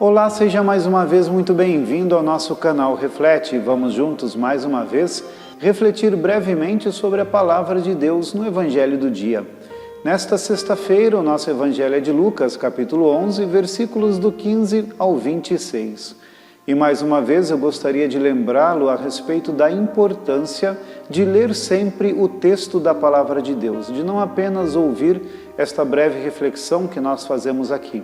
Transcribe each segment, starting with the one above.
Olá, seja mais uma vez muito bem-vindo ao nosso canal Reflete. Vamos juntos mais uma vez refletir brevemente sobre a Palavra de Deus no Evangelho do dia. Nesta sexta-feira, o nosso Evangelho é de Lucas, capítulo 11, versículos do 15 ao 26. E mais uma vez eu gostaria de lembrá-lo a respeito da importância de ler sempre o texto da Palavra de Deus, de não apenas ouvir esta breve reflexão que nós fazemos aqui.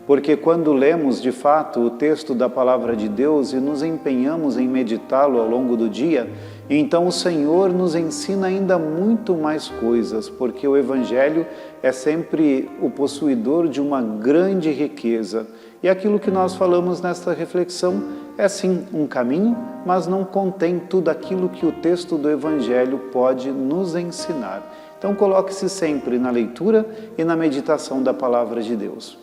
Porque quando lemos de fato o texto da Palavra de Deus e nos empenhamos em meditá-lo ao longo do dia, então o Senhor nos ensina ainda muito mais coisas, porque o Evangelho é sempre o possuidor de uma grande riqueza. E aquilo que nós falamos nesta reflexão é sim um caminho, mas não contém tudo aquilo que o texto do Evangelho pode nos ensinar. Então coloque-se sempre na leitura e na meditação da Palavra de Deus.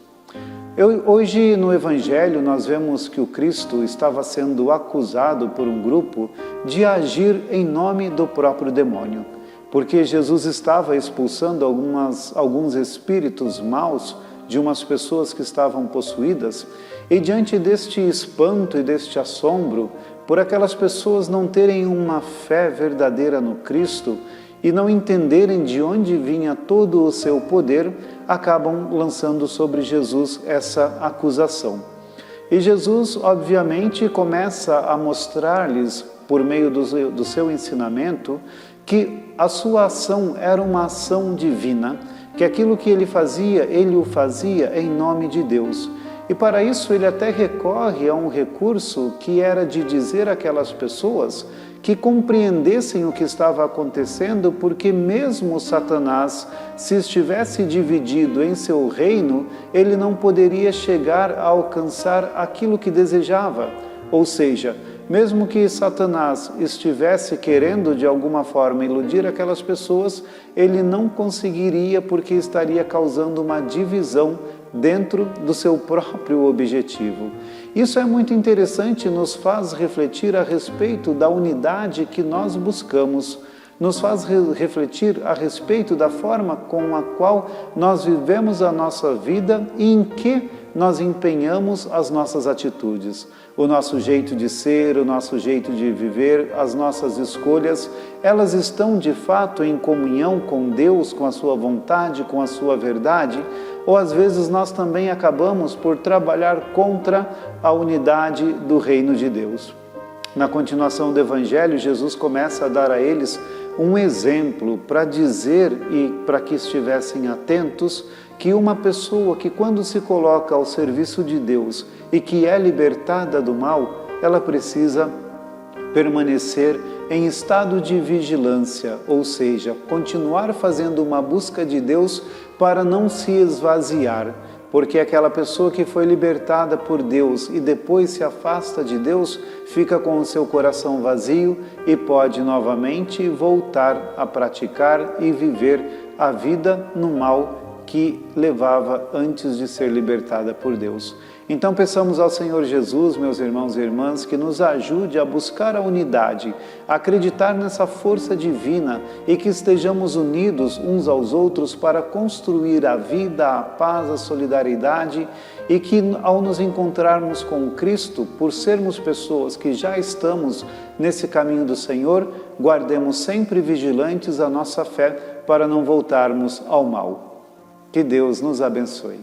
Hoje no Evangelho nós vemos que o Cristo estava sendo acusado por um grupo de agir em nome do próprio demônio, porque Jesus estava expulsando alguns espíritos maus de umas pessoas que estavam possuídas, e diante deste espanto e deste assombro, por aquelas pessoas não terem uma fé verdadeira no Cristo e não entenderem de onde vinha todo o seu poder, acabam lançando sobre Jesus essa acusação. E Jesus, obviamente, começa a mostrar-lhes, por meio do seu ensinamento, que a sua ação era uma ação divina, que aquilo que ele o fazia em nome de Deus. E para isso ele até recorre a um recurso que era de dizer àquelas pessoas que compreendessem o que estava acontecendo, porque mesmo Satanás, se estivesse dividido em seu reino, ele não poderia chegar a alcançar aquilo que desejava. Ou seja, mesmo que Satanás estivesse querendo de alguma forma iludir aquelas pessoas, ele não conseguiria, porque estaria causando uma divisão dentro do seu próprio objetivo. Isso é muito interessante, nos faz refletir a respeito da unidade que nós buscamos, nos faz refletir a respeito da forma com a qual nós vivemos a nossa vida e em que nós empenhamos as nossas atitudes. O nosso jeito de ser, o nosso jeito de viver, as nossas escolhas, elas estão de fato em comunhão com Deus, com a sua vontade, com a sua verdade? Ou às vezes nós também acabamos por trabalhar contra a unidade do reino de Deus? Na continuação do Evangelho, Jesus começa a dar a eles um exemplo para dizer e para que estivessem atentos que uma pessoa que quando se coloca ao serviço de Deus e que é libertada do mal, ela precisa permanecer em estado de vigilância, ou seja, continuar fazendo uma busca de Deus para não se esvaziar, porque aquela pessoa que foi libertada por Deus e depois se afasta de Deus, fica com o seu coração vazio e pode novamente voltar a praticar e viver a vida no mal que levava antes de ser libertada por Deus. Então peçamos ao Senhor Jesus, meus irmãos e irmãs, que nos ajude a buscar a unidade, a acreditar nessa força divina e que estejamos unidos uns aos outros para construir a vida, a paz, a solidariedade, e que ao nos encontrarmos com Cristo, por sermos pessoas que já estamos nesse caminho do Senhor, guardemos sempre vigilantes a nossa fé para não voltarmos ao mal. Que Deus nos abençoe.